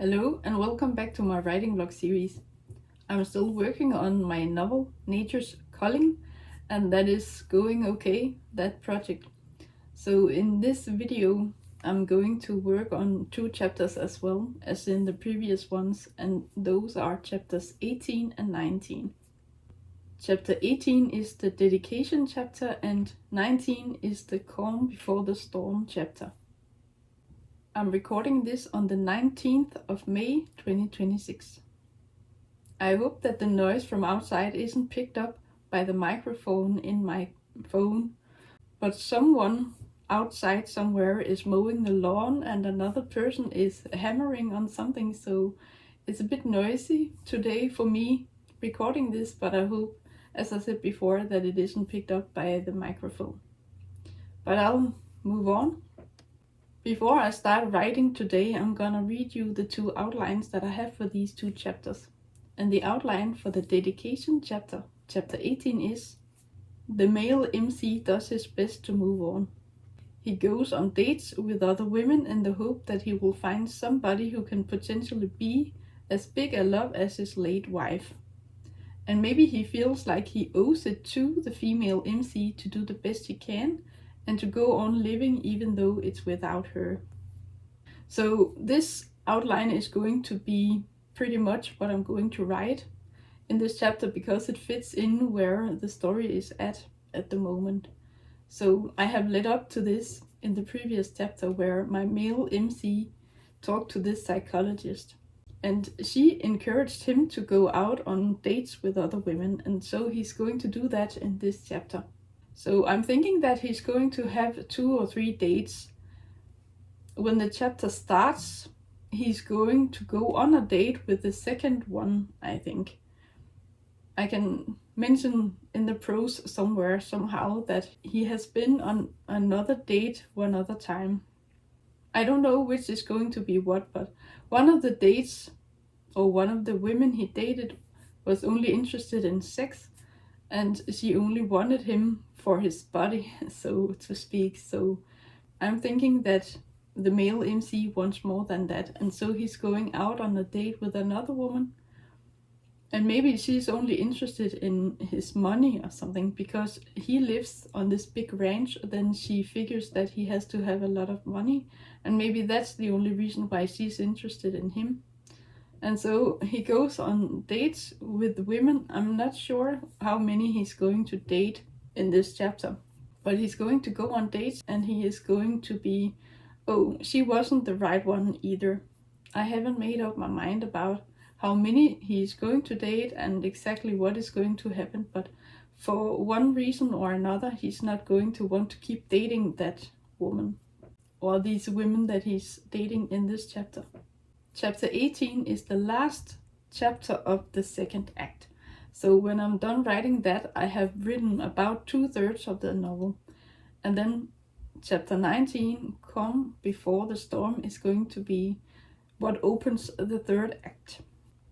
Hello and welcome back to my writing vlog series. I'm still working on my novel Nature's Culling, and that is going okay, that project. So in this video I'm going to work on 2 chapters as well as in the previous ones, and those are chapters 18 and 19. Chapter 18 is the dedication chapter and 19 is the calm before the storm chapter. I'm recording this on the 19th of May 2026. I hope that the noise from outside isn't picked up by the microphone in my phone, but someone outside somewhere is mowing the lawn and another person is hammering on something, so it's a bit noisy today for me recording this, but I hope, as I said before, that it isn't picked up by the microphone. But I'll move on. Before I start writing today, I'm gonna read you the 2 outlines that I have for these 2 chapters. And the outline for the dedication chapter, chapter 18, is: the male MC does his best to move on. He goes on dates with other women in the hope that he will find somebody who can potentially be as big a love as his late wife. And maybe he feels like he owes it to the female MC to do the best he can and to go on living even though it's without her. So this outline is going to be pretty much what I'm going to write in this chapter because it fits in where the story is at the moment. So I have led up to this in the previous chapter where my male MC talked to this psychologist, and she encouraged him to go out on dates with other women, and so he's going to do that in this chapter. So I'm thinking that he's going to have 2 or 3 dates. When the chapter starts, he's going to go on a date with the second one, I think. I can mention in the prose somewhere somehow that he has been on another date one other time. I don't know which is going to be what, but one of the dates, or one of the women he dated, was only interested in sex, and she only wanted him for his body, so to speak. So I'm thinking that the male MC wants more than that, and so he's going out on a date with another woman, and maybe she's only interested in his money or something because he lives on this big ranch. Then she figures that he has to have a lot of money, and maybe that's the only reason why she's interested in him. And so he goes on dates with women. I'm not sure how many he's going to date in this chapter, but he's going to go on dates, and he is going to be, oh, she wasn't the right one either. I haven't made up my mind about how many he's going to date and exactly what is going to happen, but for one reason or another, he's not going to want to keep dating that woman or these women that he's dating in this chapter. Chapter 18 is the last chapter of the second act. So when I'm done writing that, I have written about 2/3 of the novel. And then chapter 19, Calm Before the Storm, is going to be what opens the third act.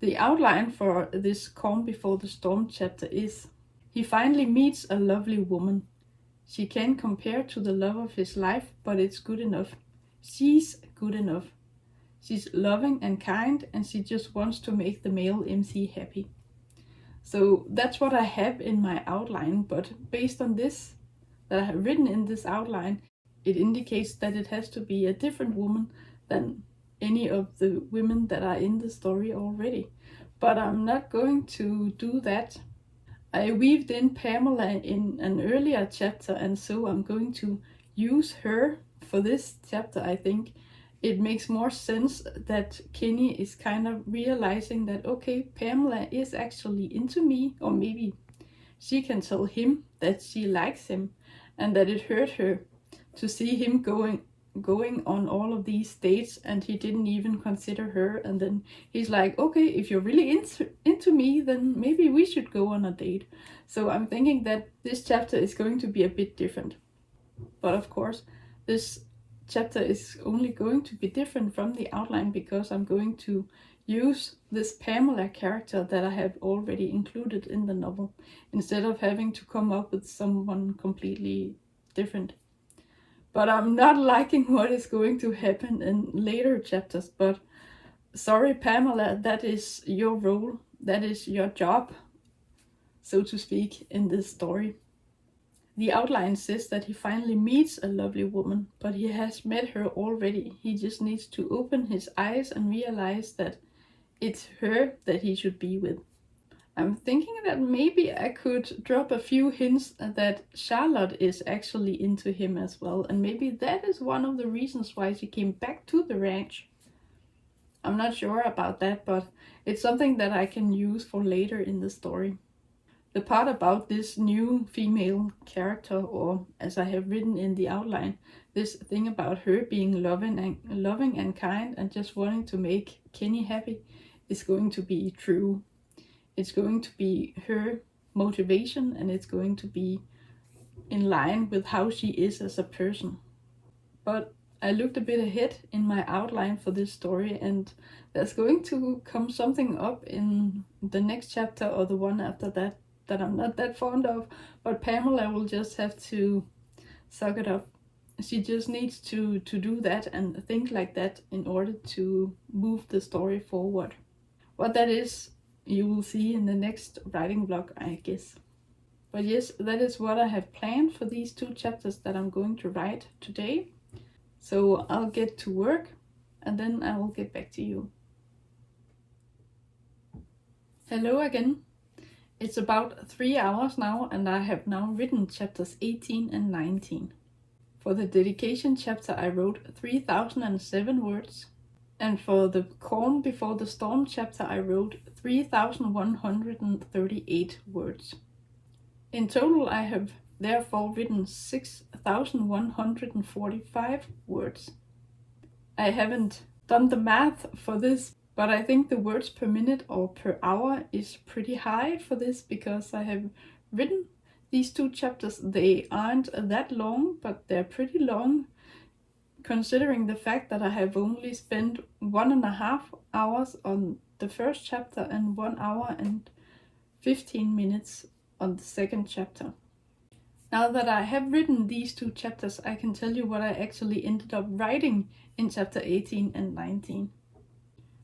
The outline for this Calm Before the Storm chapter is: he finally meets a lovely woman. She can't compare to the love of his life, but it's good enough. She's good enough. She's loving and kind, and she just wants to make the male MC happy. So that's what I have in my outline, but based on this that I have written in this outline, it indicates that it has to be a different woman than any of the women that are in the story already. But I'm not going to do that. I weaved in Pamela in an earlier chapter, and so I'm going to use her for this chapter. I think it makes more sense that Kenny is kind of realizing that, okay, Pamela is actually into me, or maybe she can tell him that she likes him, and that it hurt her to see him going on all of these dates and he didn't even consider her. And then he's like, okay, if you're really into me, then maybe we should go on a date. So I'm thinking that this chapter is going to be a bit different. But of course, this chapter is only going to be different from the outline because I'm going to use this Pamela character that I have already included in the novel, instead of having to come up with someone completely different. But I'm not liking what is going to happen in later chapters, but Sorry, Pamela, that is your role, that is your job, so to speak, in this story. The outline says that he finally meets a lovely woman, but he has met her already. He just needs to open his eyes and realize that it's her that he should be with. I'm thinking that maybe I could drop a few hints that Charlotte is actually into him as well, and maybe that is one of the reasons why she came back to the ranch. I'm not sure about that, but it's something that I can use for later in the story. The part about this new female character, or as I have written in the outline, this thing about her being loving and kind and just wanting to make Kenny happy is going to be true. It's going to be her motivation, and it's going to be in line with how she is as a person. But I looked a bit ahead in my outline for this story, and there's going to come something up in the next chapter or the one after that that I'm not that fond of, but Pamela will just have to suck it up. She just needs to do that and think like that in order to move the story forward. What that is, you will see in the next writing vlog, I guess. But yes, that is what I have planned for these 2 chapters that I'm going to write today. So I'll get to work and then I will get back to you. Hello again. It's about 3 hours now and I have now written chapters 18 and 19. For the dedication chapter I wrote 3007 words, and for the Calm Before the Storm chapter I wrote 3138 words. In total I have therefore written 6145 words. I haven't done the math for this, but I think the words per minute or per hour is pretty high for this because I have written these 2 chapters. They aren't that long, but they're pretty long considering the fact that I have only spent 1.5 hours on the first chapter and 1 hour and 15 minutes on the second chapter. Now that I have written these 2 chapters, I can tell you what I actually ended up writing in chapter 18 and 19.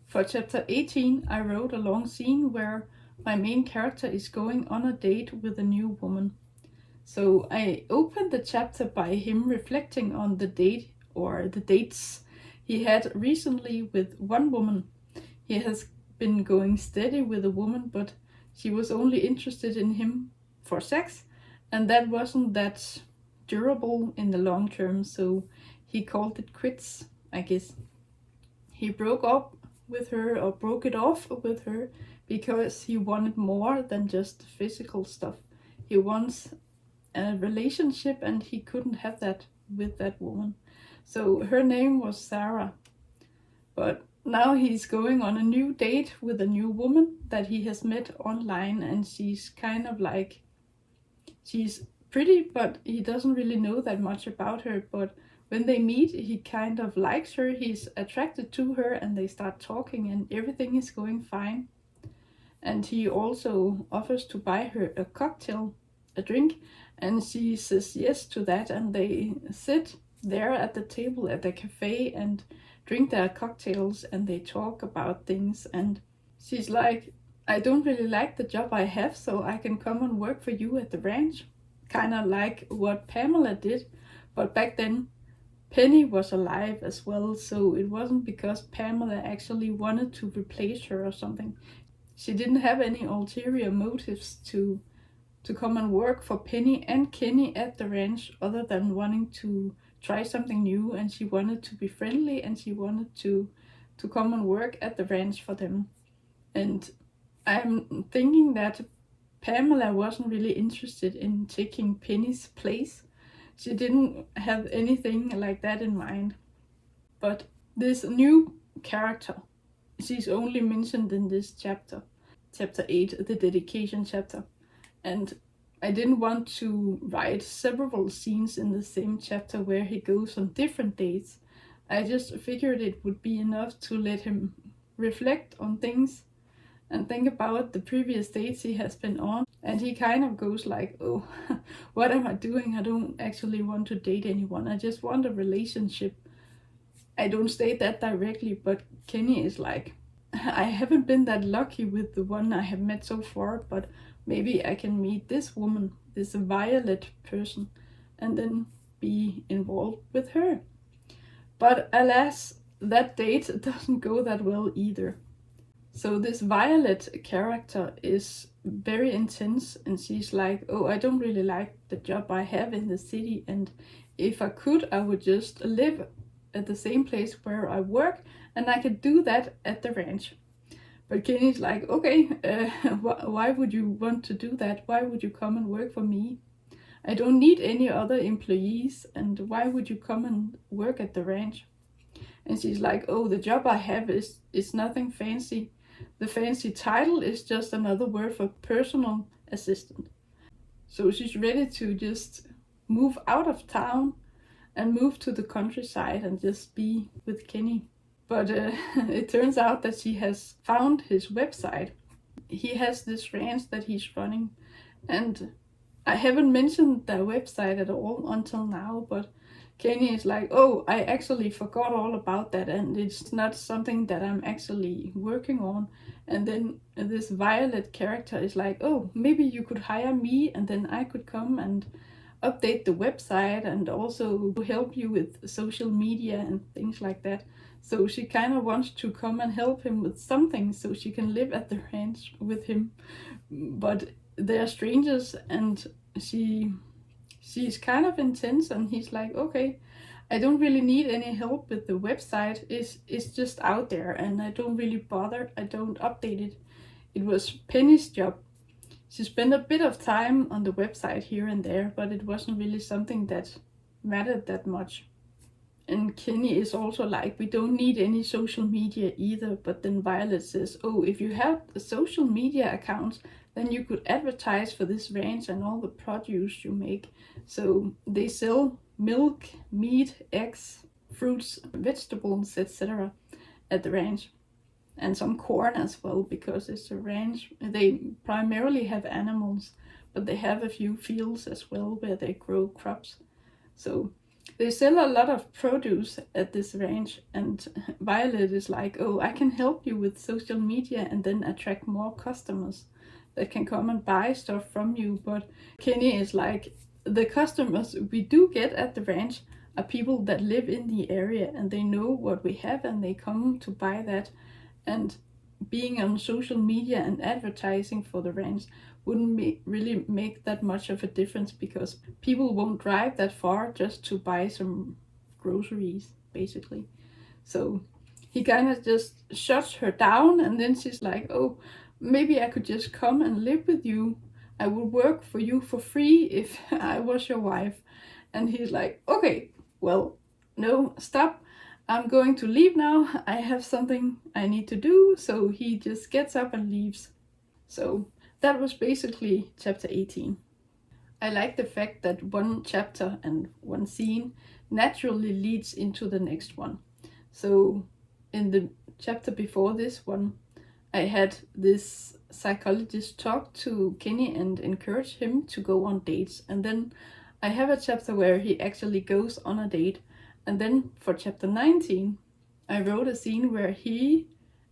For chapter 18, I wrote a long scene where my main character is going on a date with a new woman. So I opened the chapter by him reflecting on the date or the dates he had recently with one woman. He has been going steady with a woman, but she was only interested in him for sex, and that wasn't that durable in the long term, so he called it quits, I guess. He broke up with her, or broke it off with her, because he wanted more than just physical stuff. He wants a relationship and he couldn't have that with that woman. So her name was Sarah. But now he's going on a new date with a new woman that he has met online, and she's kind of like, she's pretty, but he doesn't really know that much about her. But when they meet, he kind of likes her, he's attracted to her, and they start talking and everything is going fine. And he also offers to buy her a cocktail, a drink, and she says yes to that, and they sit there at the table at the cafe and drink their cocktails and they talk about things. And she's like, I don't really like the job I have, so I can come and work for you at the ranch. Kind of like what Pamela did, but back then Penny was alive as well, so it wasn't because Pamela actually wanted to replace her or something. She didn't have any ulterior motives to come and work for Penny and Kenny at the ranch other than wanting to try something new, and she wanted to be friendly and she wanted to come and work at the ranch for them. And I'm thinking that Pamela wasn't really interested in taking Penny's place. She didn't have anything like that in mind. But this new character, she's only mentioned in this chapter, chapter 8, the dedication chapter. And I didn't want to write several scenes in the same chapter where he goes on different dates. I just figured it would be enough to let him reflect on things and think about the previous dates he has been on. And he kind of goes like, oh, what am I doing? I don't actually want to date anyone. I just want a relationship. I don't state that directly, but Kenny is like, I haven't been that lucky with the one I have met so far, but maybe I can meet this woman, this Violet person, and then be involved with her. But alas, that date doesn't go that well either. So this Violet character is very intense, and she's like, oh, I don't really like the job I have in the city, and if I could, I would just live at the same place where I work, and I could do that at the ranch. But Kenny's like, okay, why would you want to do that? Why would you come and work for me? I don't need any other employees, and why would you come and work at the ranch? And she's like, oh, the job I have is nothing fancy. The fancy title is just another word for personal assistant. So she's ready to just move out of town and move to the countryside and just be with Kenny. But it turns out that she has found his website. He has this ranch that he's running, and I haven't mentioned the website at all until now, but Kenny is like, oh, I actually forgot all about that, and it's not something that I'm actually working on. And then this Violet character is like, oh, maybe you could hire me, and then I could come and update the website and also help you with social media and things like that. So she kind of wants to come and help him with something so she can live at the ranch with him. But they're strangers, and she's kind of intense, and he's like, okay, I don't really need any help with the website. It's just out there, and I don't really bother. I don't update it. It was Penny's job. She spent a bit of time on the website here and there, but it wasn't really something that mattered that much. And Kenny is also like, we don't need any social media either. But then Violet says, oh, if you have a social media account, then you could advertise for this ranch and all the produce you make. So they sell milk, meat, eggs, fruits, vegetables, etc. at the ranch. And some corn as well, because it's a ranch. They primarily have animals, but they have a few fields as well where they grow crops. So they sell a lot of produce at this ranch, and Violet is like, oh, I can help you with social media and then attract more customers that can come and buy stuff from you. But Kenny is like, the customers we do get at the ranch are people that live in the area, and they know what we have, and they come to buy that. And being on social media and advertising for the ranch wouldn't really make that much of a difference, because people won't drive that far just to buy some groceries, basically. So he kind of just shuts her down, and then she's like, oh, maybe I could just come and live with you. I would work for you for free if I was your wife. And he's like, okay, well, no, stop. I'm going to leave now. I have something I need to do. So he just gets up and leaves. So that was basically chapter 18. I like the fact that one chapter and one scene naturally leads into the next one. So in the chapter before this one, I had this psychologist talk to Kenny and encourage him to go on dates. And then I have a chapter where he actually goes on a date. And then for chapter 19, I wrote a scene where he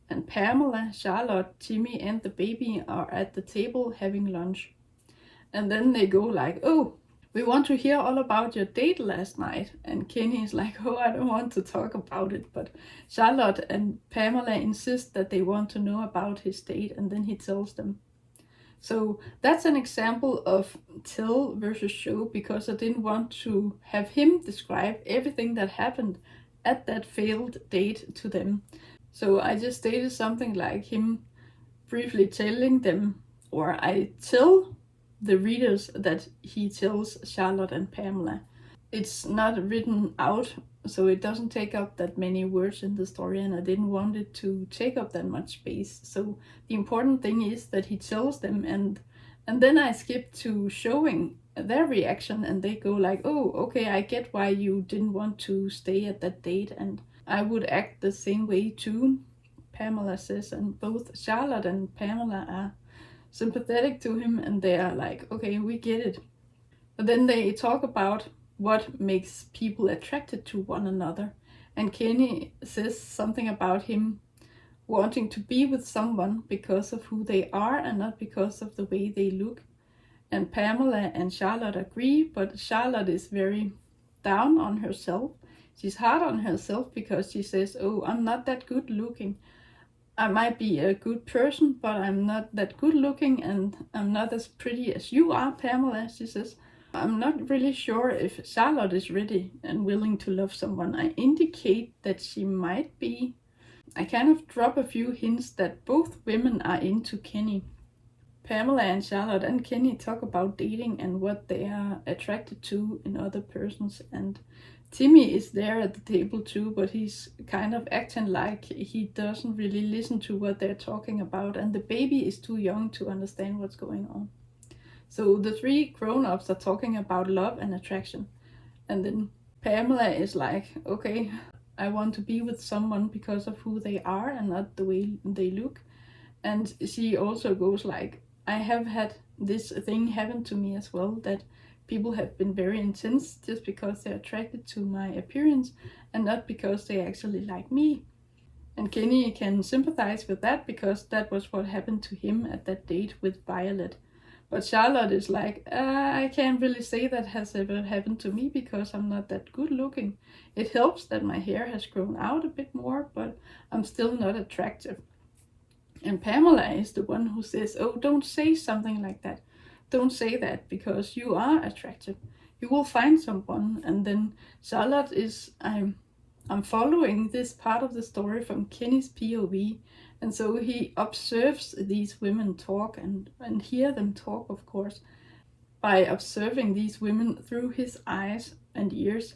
and Pamela, Charlotte, Timmy, and the baby are at the table having lunch. And then they go like, oh, we want to hear all about your date last night. And Kenny is like, oh, I don't want to talk about it. But Charlotte and Pamela insist that they want to know about his date, and then he tells them. So that's an example of tell versus show, because I didn't want to have him describe everything that happened at that failed date to them. So I just stated something like him briefly telling them, or I tell the readers that he tells Charlotte and Pamela. It's not written out, so it doesn't take up that many words in the story, and I didn't want it to take up that much space. So the important thing is that he tells them, and then I skip to showing their reaction, and they go like, oh, okay, I get why you didn't want to stay at that date, and I would act the same way too, Pamela says. And both Charlotte and Pamela are sympathetic to him, and they are like, okay, we get it. But then they talk about what makes people attracted to one another. And Kenny says something about him wanting to be with someone because of who they are and not because of the way they look. And Pamela and Charlotte agree, but Charlotte is very down on herself. She's hard on herself because she says, "Oh, I'm not that good looking. I might be a good person, but I'm not that good looking, and I'm not as pretty as you are, Pamela," she says. I'm not really sure if Charlotte is ready and willing to love someone. I indicate that she might be. I kind of drop a few hints that both women are into Kenny. Pamela and Charlotte and Kenny talk about dating and what they are attracted to in other persons, and Timmy is there at the table too, but he's kind of acting like he doesn't really listen to what they're talking about, and the baby is too young to understand what's going on. So the three grown-ups are talking about love and attraction, and then Pamela is like, okay, I want to be with someone because of who they are and not the way they look. And she also goes like, I have had this thing happen to me as well, that people have been very intense just because they're attracted to my appearance and not because they actually like me. And Kenny can sympathize with that because that was what happened to him at that date with Violet. But Charlotte is like, I can't really say that has ever happened to me because I'm not that good looking. It helps that my hair has grown out a bit more, but I'm still not attractive. And Pamela is the one who says, oh, don't say something like that. Don't say that because you are attractive. You will find someone. And then Charlotte is, I'm following this part of the story from Kenny's POV. And so he observes these women talk and hear them talk, of course. By observing these women through his eyes and ears,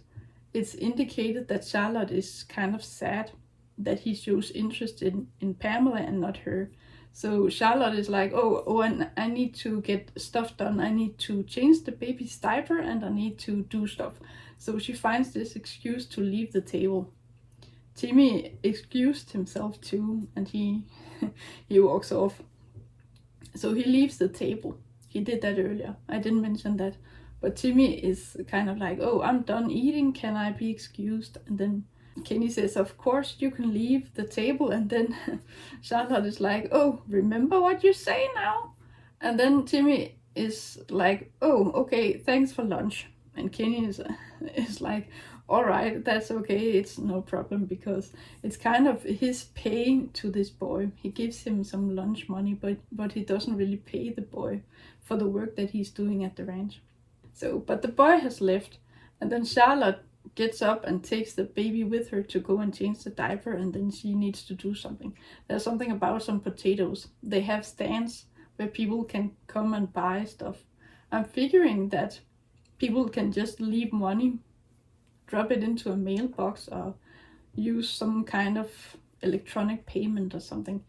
it's indicated that Charlotte is kind of sad that he shows interest in Pamela and not her. So Charlotte is like, oh, and I need to get stuff done. I need to change the baby's diaper and I need to do stuff. So she finds this excuse to leave the table. Timmy excused himself too, and he he walks off. So he leaves the table. He did that earlier. I didn't mention that. But Timmy is kind of like, oh, I'm done eating. Can I be excused? And then Kenny says, of course you can leave the table. And then Charlotte is like, oh, remember what you say now? And then Timmy is like, oh, okay, thanks for lunch. And Kenny is like, all right, that's okay, it's no problem, because it's kind of his pay to this boy. He gives him some lunch money, but he doesn't really pay the boy for the work that he's doing at the ranch. So, but the boy has left, and then Charlotte gets up and takes the baby with her to go and change the diaper, and then she needs to do something. There's something about some potatoes. They have stands where people can come and buy stuff. I'm figuring that people can just leave money, drop it into a mailbox, or use some kind of electronic payment or something.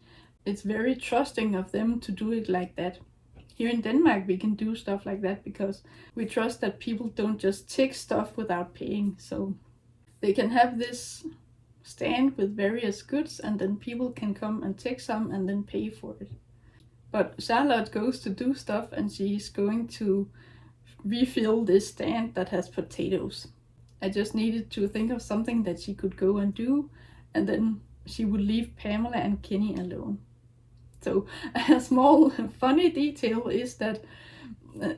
It's very trusting of them to do it like that. Here in Denmark, we can do stuff like that because we trust that people don't just take stuff without paying. So they can have this stand with various goods, and then people can come and take some and then pay for it. But Charlotte goes to do stuff, and she's going to refill this stand that has potatoes. I just needed to think of something that she could go and do, and then she would leave Pamela and Kenny alone. So a small funny detail is that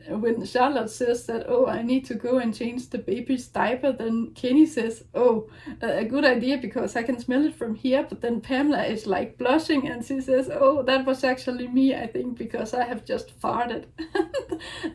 when Charlotte says that, oh, I need to go and change the baby's diaper, then Kenny says, oh, a good idea because I can smell it from here. But then Pamela is like blushing and she says, oh, that was actually me, I think, because I have just farted.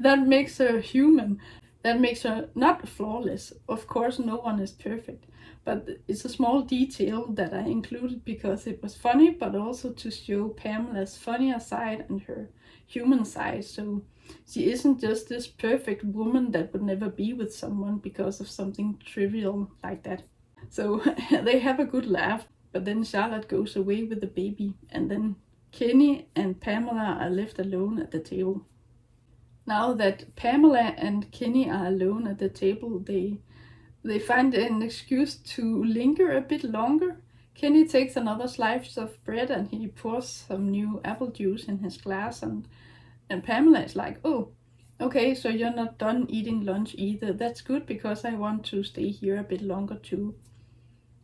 That makes her human. That makes her not flawless. Of course, no one is perfect. But it's a small detail that I included because it was funny, but also to show Pamela's funnier side and her human side. So she isn't just this perfect woman that would never be with someone because of something trivial like that. So they have a good laugh, but then Charlotte goes away with the baby, and then Kenny and Pamela are left alone at the table. Now that Pamela and Kenny are alone at the table, they find an excuse to linger a bit longer. Kenny takes another slice of bread and he pours some new apple juice in his glass, and Pamela is like, oh, okay, so you're not done eating lunch either. That's good because I want to stay here a bit longer too.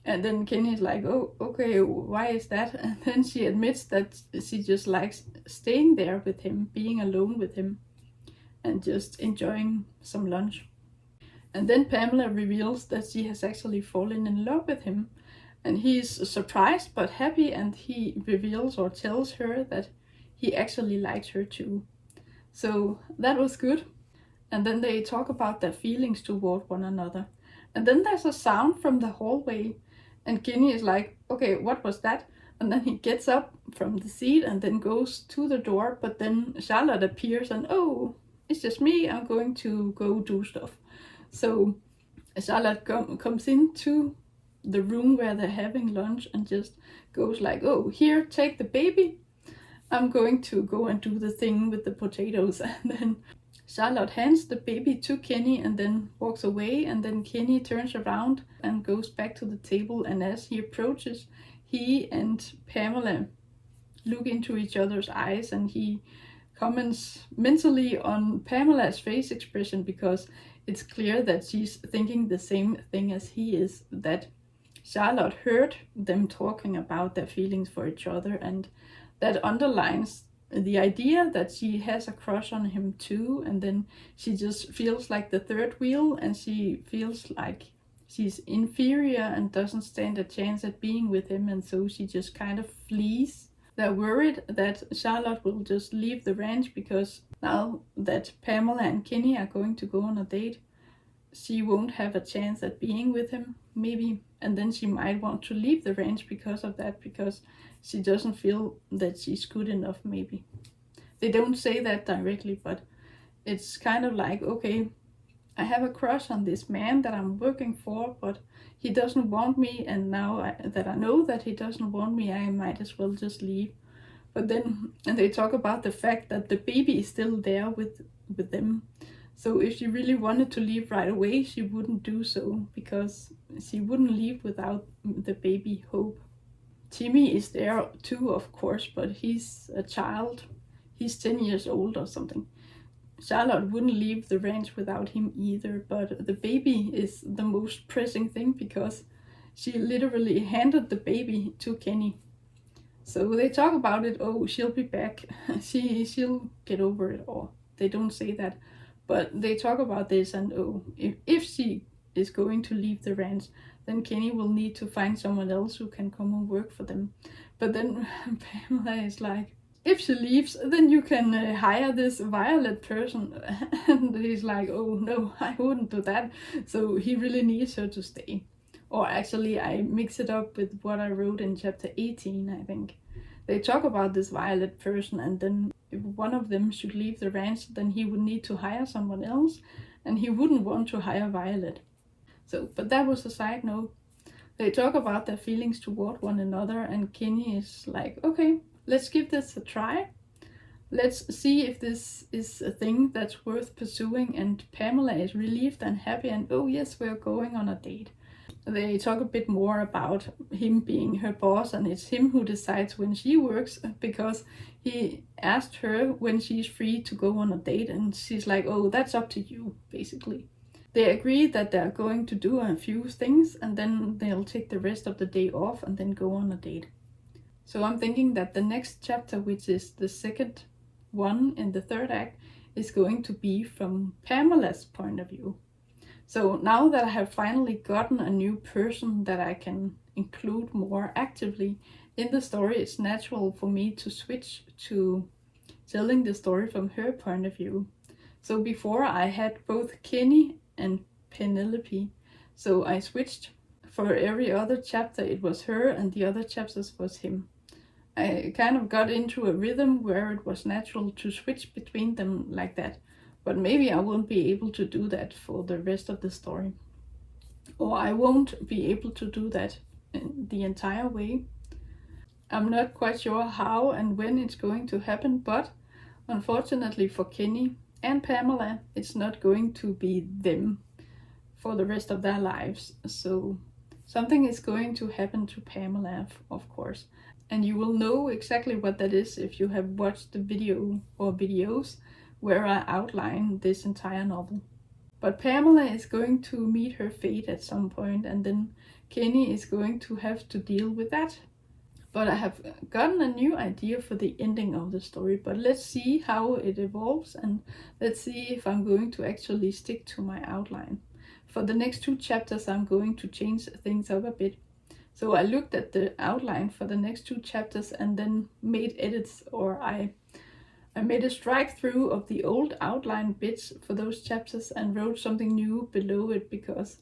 And then Kenny's like, oh, okay, why is that? And then she admits that she just likes staying there with him, being alone with him, and just enjoying some lunch. And then Pamela reveals that she has actually fallen in love with him. And he's surprised but happy, and he reveals or tells her that he actually likes her too. So that was good. And then they talk about their feelings toward one another. And then there's a sound from the hallway, and Kenny is like, okay, what was that? And then he gets up from the seat and then goes to the door, but then Charlotte appears and, oh, it's just me, I'm going to go do stuff. So Charlotte comes into the room where they're having lunch and just goes like, oh, here, take the baby. I'm going to go and do the thing with the potatoes. And then Charlotte hands the baby to Kenny and then walks away, and then Kenny turns around and goes back to the table, and as he approaches, he and Pamela look into each other's eyes, and he comments mentally on Pamela's face expression because it's clear that she's thinking the same thing as he is, that Charlotte heard them talking about their feelings for each other, and that underlines the idea that she has a crush on him too, and then she just feels like the third wheel, and she feels like she's inferior and doesn't stand a chance at being with him, and so she just kind of flees. They're worried that Charlotte will just leave the ranch because now that Pamela and Kenny are going to go on a date, she won't have a chance at being with him, maybe, and then she might want to leave the ranch because of that, because she doesn't feel that she's good enough, maybe. They don't say that directly, but it's kind of like, okay, I have a crush on this man that I'm working for, but he doesn't want me, and now that I know that he doesn't want me, I might as well just leave. But then, and they talk about the fact that the baby is still there with them. So if she really wanted to leave right away, she wouldn't do so, because she wouldn't leave without the baby Hope. Timmy is there too, of course, but he's a child. He's 10 years old or something. Charlotte wouldn't leave the ranch without him either, but the baby is the most pressing thing because she literally handed the baby to Kenny. So they talk about it, oh, she'll be back. She'll get over it, or they don't say that. But they talk about this, and oh, if she is going to leave the ranch, then Kenny will need to find someone else who can come and work for them. But then Pamela is like, if she leaves, then you can hire this Violet person. And he's like, oh no, I wouldn't do that. So he really needs her to stay. Or actually, I mix it up with what I wrote in chapter 18, I think. They talk about this Violet person, and then if one of them should leave the ranch, then he would need to hire someone else, and he wouldn't want to hire Violet. So, but that was a side note. They talk about their feelings toward one another, and Kenny is like, okay, let's give this a try. Let's see if this is a thing that's worth pursuing. And Pamela is relieved and happy, and oh yes, we're going on a date. They talk a bit more about him being her boss, and it's him who decides when she works, because he asked her when she's free to go on a date, and she's like, oh, that's up to you, basically. They agree that they're going to do a few things, and then they'll take the rest of the day off and then go on a date. So I'm thinking that the next chapter, which is the second one in the third act, is going to be from Pamela's point of view. So now that I have finally gotten a new person that I can include more actively in the story, it's natural for me to switch to telling the story from her point of view. So before I had both Kenny and Penelope, so I switched. For every other chapter it was her, and the other chapters was him. I kind of got into a rhythm where it was natural to switch between them like that. But maybe I won't be able to do that for the rest of the story. Or I won't be able to do that the entire way. I'm not quite sure how and when it's going to happen, but unfortunately for Kenny and Pamela, it's not going to be them for the rest of their lives. So something is going to happen to Pamela, of course. And you will know exactly what that is if you have watched the video or videos where I outline this entire novel. But Pamela is going to meet her fate at some point, and then Kenny is going to have to deal with that. But I have gotten a new idea for the ending of the story, but let's see how it evolves, and let's see if I'm going to actually stick to my outline. For the next 2 chapters I'm going to change things up a bit. So I looked at the outline for the next 2 chapters and then made edits, or I made a strike through of the old outline bits for those chapters and wrote something new below it, because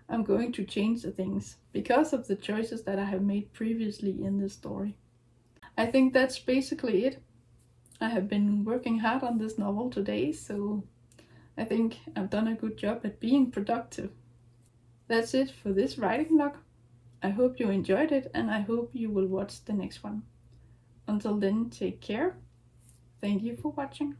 I'm going to change the things because of the choices that I have made previously in this story. I think that's basically it. I have been working hard on this novel today, so I think I've done a good job at being productive. That's it for this writing log. I hope you enjoyed it, and I hope you will watch the next one. Until then, take care. Thank you for watching.